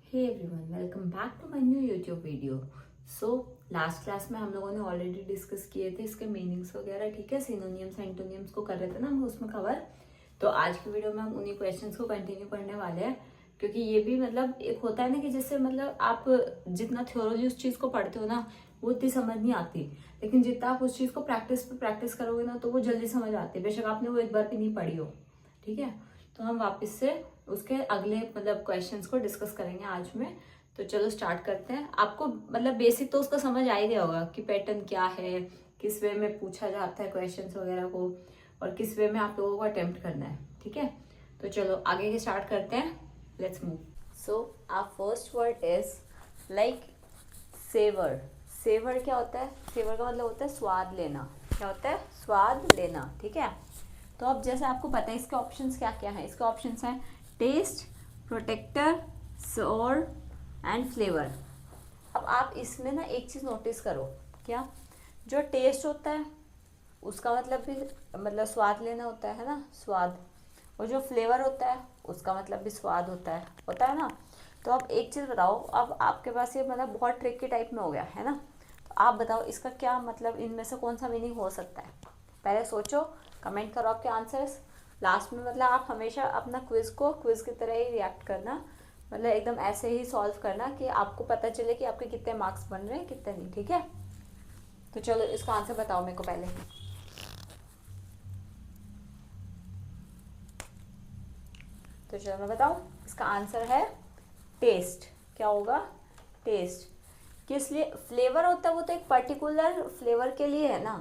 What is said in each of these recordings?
Hey everyone, welcome back to my new YouTube video. So last class में हम लोगों ने ऑलरेडी डिस्कस किए थे इसके मीनिंग्स वगैरह, ठीक है। सिनोनियम्स एंटोनियम्स को कर रहे थे ना हम उसमें कवर। तो आज की वीडियो में हम उन्हीं क्वेश्चंस को कंटिन्यू करने वाले हैं, क्योंकि ये भी मतलब एक होता है ना कि जैसे मतलब आप जितना थ्योरली उस चीज को पढ़ते हो ना वो इतनी समझ नहीं आती, लेकिन जितना आप उस चीज को प्रैक्टिस पे प्रैक्टिस करोगे ना तो वो जल्दी समझ आती है, बेशक आपने वो एक बार भी नहीं पढ़ी हो, ठीक है। तो हम वापस से उसके अगले मतलब क्वेश्चंस को डिस्कस करेंगे आज में। तो चलो स्टार्ट करते हैं। आपको मतलब बेसिक तो उसका समझ आ ही गया होगा कि पैटर्न क्या है, किस वे में पूछा जाता है क्वेश्चंस वगैरह को, और किस वे में आप लोगों को अटेम्प्ट करना है, ठीक है। तो चलो आगे के स्टार्ट करते हैं। Let's move. So our first word is like savour. Savour क्या होता है? सेवर का मतलब होता है स्वाद लेना। क्या होता है? स्वाद लेना, ठीक है। तो अब जैसे आपको पता है इसके ऑप्शंस क्या क्या हैं। इसके ऑप्शंस हैं टेस्ट, प्रोटेक्टर, सोर एंड फ्लेवर। अब आप इसमें ना एक चीज़ नोटिस करो, क्या? जो टेस्ट होता है उसका मतलब भी मतलब स्वाद लेना होता है ना, स्वाद। और जो फ्लेवर होता है उसका मतलब भी स्वाद होता है ना। तो अब एक चीज़ बताओ, अब आपके पास ये मतलब बहुत ट्रिकी टाइप में हो गया है ना। तो आप बताओ इसका क्या मतलब, इनमें से कौन सा मीनिंग हो सकता है? पहले सोचो, कमेंट करो आपके आंसर्स। लास्ट में मतलब आप हमेशा अपना क्विज को क्विज की तरह ही रिएक्ट करना, मतलब एकदम ऐसे ही सॉल्व करना कि आपको पता चले कि आपके कितने मार्क्स बन रहे हैं कितने नहीं, ठीक है। तो चलो इसका आंसर बताओ मेरे को पहले। तो चलो मैं बताऊं, इसका आंसर है टेस्ट। क्या होगा? टेस्ट। किस लिए? फ्लेवर होता है वो तो एक पर्टिकुलर फ्लेवर के लिए है ना,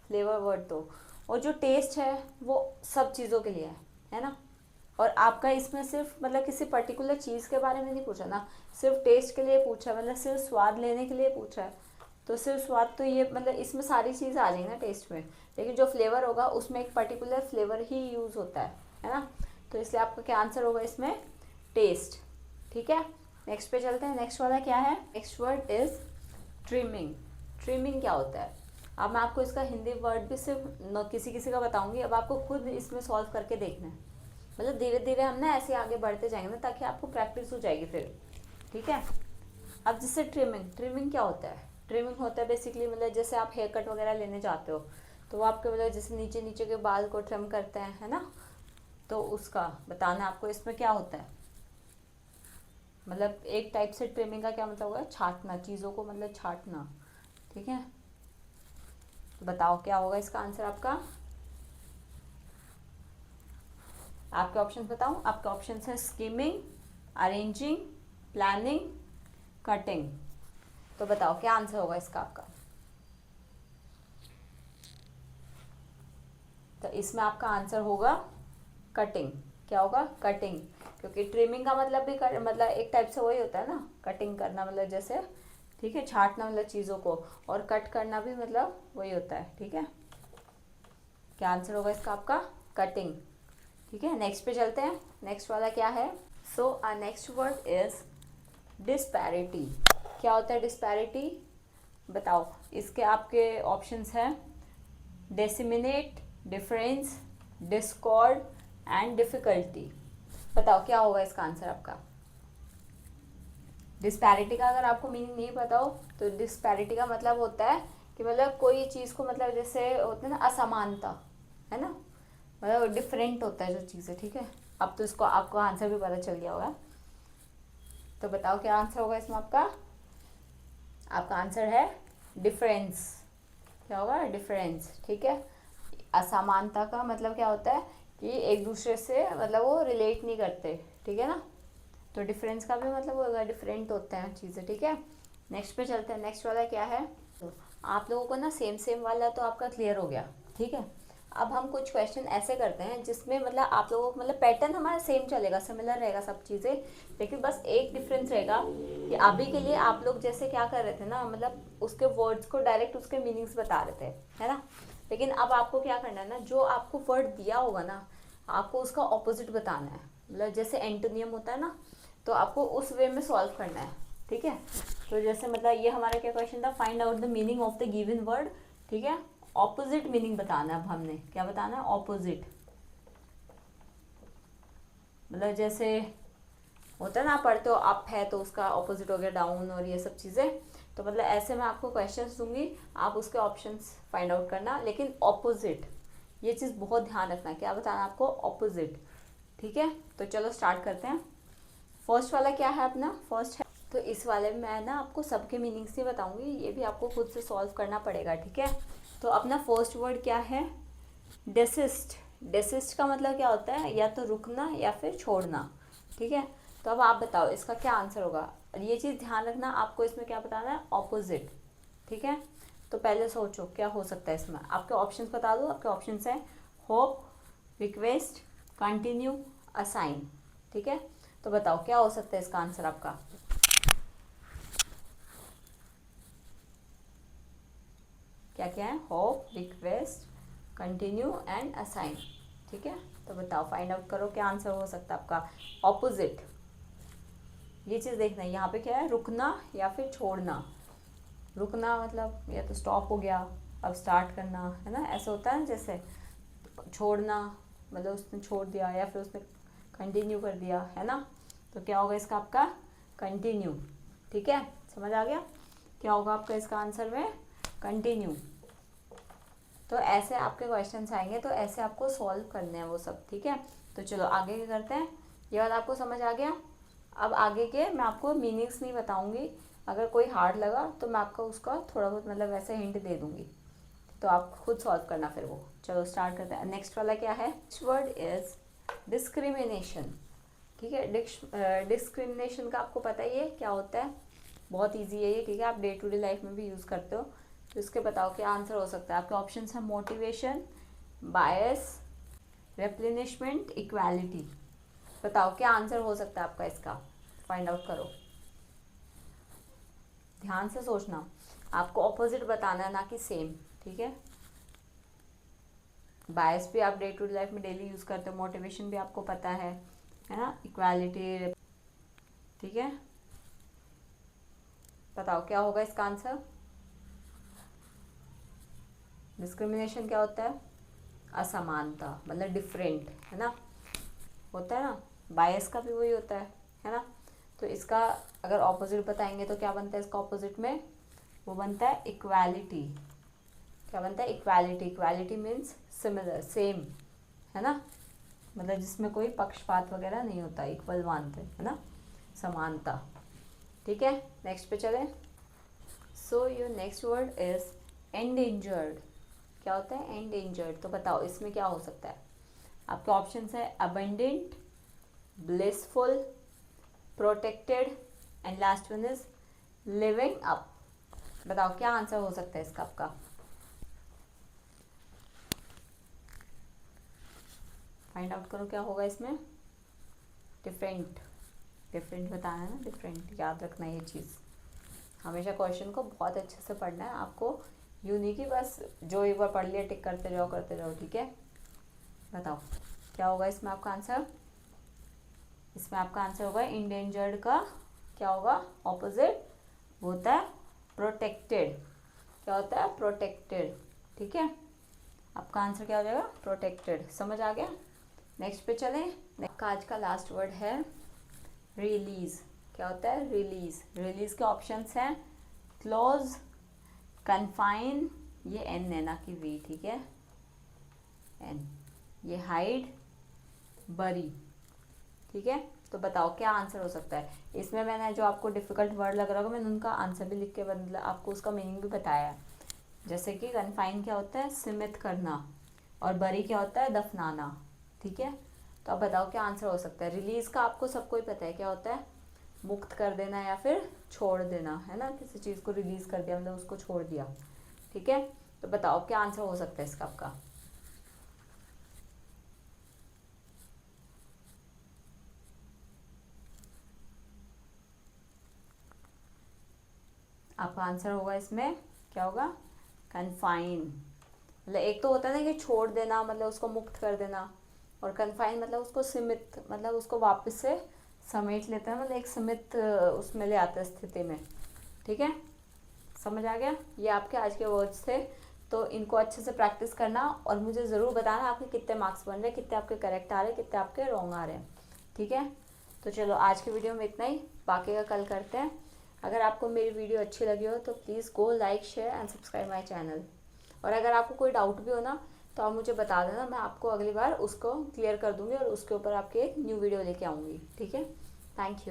फ्लेवर वर्ड तो। और जो टेस्ट है वो सब चीज़ों के लिए है ना। और आपका इसमें सिर्फ मतलब किसी पर्टिकुलर चीज़ के बारे में नहीं पूछा ना, सिर्फ टेस्ट के लिए पूछा, मतलब सिर्फ स्वाद लेने के लिए पूछा है। तो सिर्फ स्वाद तो ये मतलब इसमें सारी चीज़ आ जाएंगी ना टेस्ट में, लेकिन जो फ्लेवर होगा उसमें एक पर्टिकुलर फ्लेवर ही यूज़ होता है ना। तो इसलिए आपका क्या आंसर होगा इसमें? टेस्ट, ठीक है। नेक्स्ट पे चलते हैं। नेक्स्ट वाला क्या है? Next word is trimming. Trimming क्या होता है? अब मैं आपको इसका हिंदी वर्ड भी सिर्फ किसी किसी का बताऊंगी, अब आपको खुद इसमें सॉल्व करके देखना है। मतलब धीरे धीरे हम ना ऐसे आगे बढ़ते जाएंगे ना, ताकि आपको प्रैक्टिस हो जाएगी फिर, ठीक है। अब जैसे ट्रिमिंग, ट्रिमिंग क्या होता है? ट्रिमिंग होता है बेसिकली मतलब जैसे आप हेयर कट वगैरह लेने जाते हो तो वो आपके मतलब जैसे नीचे नीचे के बाल को ट्रिम करते हैं, है ना। तो उसका बताना आपको इसमें क्या होता है। मतलब एक टाइप से ट्रिमिंग का क्या मतलब होगा? छाटना, चीज़ों को मतलब छाटना, ठीक है। तो बताओ क्या होगा इसका आंसर आपका? आपके ऑप्शन बताऊं? आपके ऑप्शन है स्कीमिंग, अरेंजिंग, प्लानिंग, कटिंग। तो बताओ क्या आंसर होगा इसका आपका? तो इसमें आपका आंसर होगा कटिंग। क्या होगा? कटिंग। क्योंकि ट्रिमिंग का मतलब भी मतलब एक टाइप से वही होता है ना, कटिंग करना मतलब जैसे, ठीक है, छाटना मतलब चीज़ों को, और कट करना भी मतलब वही होता है, ठीक है। क्या आंसर होगा इसका आपका? कटिंग, ठीक है। नेक्स्ट पे चलते हैं। नेक्स्ट वाला क्या है? So our next word is disparity. क्या होता है डिस्पैरिटी? बताओ। इसके आपके ऑप्शंस हैं disseminate, difference, discord and difficulty. बताओ क्या होगा इसका आंसर आपका? डिस्पैरिटी का अगर आपको मीनिंग नहीं पता हो तो डिस्पैरिटी का मतलब होता है कि मतलब कोई चीज़ को मतलब जैसे होता है ना असमानता, है ना, मतलब डिफरेंट होता है जो चीज़ें, ठीक है। अब तो इसको आपको आंसर भी पता चल गया होगा। तो बताओ क्या आंसर होगा इसमें आपका? आपका आंसर है डिफरेंस। क्या होगा? डिफरेंस, ठीक है। असमानता का मतलब क्या होता है कि एक दूसरे से मतलब वो रिलेट नहीं करते, ठीक है ना। तो डिफरेंस का भी मतलब होगा डिफरेंट होते हैं चीज़ें, ठीक है। नेक्स्ट पे चलते हैं। नेक्स्ट वाला क्या है? तो आप लोगों को ना सेम सेम वाला तो आपका क्लियर हो गया, ठीक है। अब हम कुछ क्वेश्चन ऐसे करते हैं जिसमें मतलब आप लोगों को मतलब पैटर्न हमारा सेम चलेगा, सिमिलर रहेगा सब चीज़ें, लेकिन बस एक डिफरेंस रहेगा कि अभी के लिए आप लोग जैसे क्या कर रहे थे ना, मतलब उसके वर्ड्स को डायरेक्ट उसके मीनिंग्स बता रहे थे, है ना। लेकिन अब आपको क्या करना है ना, जो आपको वर्ड दिया होगा ना आपको उसका ऑपोजिट बताना है। मतलब जैसे एंटोनियम होता है ना, तो आपको उस वे में सॉल्व करना है, ठीक है। तो जैसे मतलब ये हमारा क्या क्वेश्चन था, find out the meaning of the given word, ठीक है। ऑपोजिट मीनिंग बताना है। अब हमने क्या बताना है? ऑपोजिट। मतलब जैसे होता है ना, आप पढ़ते हो अप है तो उसका ऑपोजिट हो गया डाउन और ये सब चीज़ें। तो मतलब ऐसे मैं आपको क्वेश्चंस दूंगी, आप उसके ऑप्शंस फाइंड आउट करना, लेकिन ऑपोजिट, ये चीज़ बहुत ध्यान रखना, क्या बताना आपको, ऑपोजिट। ठीक है, तो चलो स्टार्ट करते हैं। फर्स्ट वाला क्या है अपना, फर्स्ट है, तो इस वाले में मैं ना आपको सबके मीनिंग्स नहीं बताऊंगी, ये भी आपको खुद से सॉल्व करना पड़ेगा। ठीक है, तो अपना फर्स्ट वर्ड क्या है, डेसिस्ट। डेसिस्ट का मतलब क्या होता है, या तो रुकना या फिर छोड़ना। ठीक है, तो अब आप बताओ इसका क्या आंसर होगा। ये चीज़ ध्यान रखना, आपको इसमें क्या बताना है, ऑपोजिट। ठीक है, तो पहले सोचो क्या हो सकता है इसमें। आपके ऑप्शंस बता दो, आपके ऑप्शंस हैं होप, रिक्वेस्ट, कंटिन्यू, असाइन। ठीक है, तो बताओ क्या हो सकता है इसका आंसर आपका। क्या क्या है, hope, request, continue and assign. ठीक है, तो बताओ फाइंड आउट करो क्या आंसर हो सकता है आपका ऑपोजिट। ये चीज़ देखना है, यहाँ पे क्या है, रुकना या फिर छोड़ना। रुकना मतलब या तो स्टॉप हो गया, अब स्टार्ट करना, है ना, ऐसा होता है ना। जैसे छोड़ना मतलब उसने छोड़ दिया, या फिर उसने कंटिन्यू कर दिया, है ना। तो क्या होगा इसका आपका, कंटिन्यू। ठीक है, समझ आ गया, क्या होगा आपका इसका आंसर में, कंटिन्यू। तो ऐसे आपके क्वेश्चंस आएंगे, तो ऐसे आपको सॉल्व करने हैं वो सब। ठीक है, तो चलो आगे क्या करते हैं, ये बात आपको समझ आ गया। अब आगे के मैं आपको मीनिंग्स नहीं बताऊंगी, अगर कोई हार्ड लगा तो मैं आपको उसका थोड़ा बहुत मतलब वैसे हिंट दे दूंगी, तो आप खुद सॉल्व करना फिर वो। चलो स्टार्ट करते हैं। नेक्स्ट वाला क्या है, नेक्स्ट वर्ड इज डिस्क्रिमिनेशन। ठीक है, डिस्क्रिमिनेशन का आपको पता ही है क्या होता है, बहुत ईजी है ये। ठीक है, आप डे टू डे लाइफ में भी यूज़ करते हो। तो इसके बताओ क्या आंसर हो सकता है। आपके ऑप्शन है मोटिवेशन, बायस, रेप्लेनिशमेंट, इक्वालिटी। बताओ क्या आंसर हो सकता है आपका इसका, फाइंड आउट करो, ध्यान से सोचना। आपको ऑपोजिट बताना है, ना कि सेम। ठीक है, बायस भी आप डे टू डे लाइफ में डेली यूज़ करते हो, मोटिवेशन भी आपको पता है ना, इक्वालिटी। ठीक है, बताओ क्या होगा इसका आंसर। डिस्क्रिमिनेशन क्या होता है, असमानता, मतलब डिफरेंट, है ना, होता है ना। बायस का भी वही होता है ना। तो इसका अगर ऑपोजिट बताएंगे तो क्या बनता है इसका ऑपोजिट में, वो बनता है इक्वालिटी। क्या बनता है, equality. Equality means similar, same, है ना, मतलब जिसमें कोई पक्षपात वगैरह नहीं होता, इक्वल मानते हैं, है ना, समानता। ठीक है, नेक्स्ट पे चले। So your next word is endangered. क्या होता है, एंडेंजर्ड। तो बताओ इसमें क्या हो सकता है। आपके ऑप्शन है abundant, blissful, protected and last one is living up. बताओ क्या आंसर हो सकता है इसका आपका, फाइंड आउट करो क्या होगा इसमें। डिफरेंट, डिफरेंट बताना है ना, डिफरेंट, याद रखना ये चीज़। हमेशा क्वेश्चन को बहुत अच्छे से पढ़ना है आपको, यूँ नहीं कि बस जो एक बार पढ़ लिया टिक करते जाओ करते जाओ। ठीक है, बताओ क्या होगा इसमें आपका आंसर। इसमें आपका आंसर होगा इंडेंजर्ड का क्या होगा ऑपोजिट, होता है प्रोटेक्टेड। क्या होता है, प्रोटेक्टेड। ठीक है, आपका आंसर क्या हो जाएगा, प्रोटेक्टेड। समझ आ गया, नेक्स्ट पे चलें। आज का लास्ट वर्ड है रिलीज। क्या होता है, रिलीज। रिलीज के ऑप्शंस हैं क्लोज, कन्फाइन, ये एन है ना कि वी, ठीक है, एन, ये हाइड, बरी। ठीक है, तो बताओ क्या आंसर हो सकता है इसमें। मैंने जो आपको डिफिकल्ट वर्ड लग रहा होगा मैंने उनका आंसर भी लिख के मतलब आपको उसका मीनिंग भी बताया है। जैसे कि कन्फाइन क्या होता है, सीमित करना, और बरी क्या होता है, दफनाना। ठीक है, तो अब बताओ क्या आंसर हो सकता है। रिलीज का आपको सबको ही पता है क्या होता है, मुक्त कर देना या फिर छोड़ देना, है ना, किसी चीज़ को रिलीज कर दिया मतलब उसको छोड़ दिया। ठीक है, तो बताओ क्या आंसर हो सकता है इसका आपका। आपका आंसर होगा इसमें क्या होगा, कन्फाइन। मतलब एक तो होता है ना कि छोड़ देना मतलब उसको मुक्त कर देना, और कन्फाइन मतलब उसको सीमित, मतलब उसको वापस से समेट लेता है, मतलब एक सीमित उसमें ले आता है स्थिति में। ठीक है, समझ आ गया। ये आपके आज के वर्ड्स थे, तो इनको अच्छे से प्रैक्टिस करना और मुझे ज़रूर बताना आपके कितने मार्क्स बन रहे हैं, कितने आपके करेक्ट आ रहे हैं, कितने आपके रॉन्ग आ रहे हैं। ठीक है, तो चलो आज की वीडियो में इतना ही, बाकी का कल करते हैं। अगर आपको मेरी वीडियो अच्छी लगी हो तो please go like share and subscribe my channel. और अगर आपको कोई डाउट भी हो ना तो आप मुझे बता देना, मैं आपको अगली बार उसको क्लियर कर दूंगी और उसके ऊपर आपके एक न्यू वीडियो लेके आऊँगी। ठीक है, थैंक यू।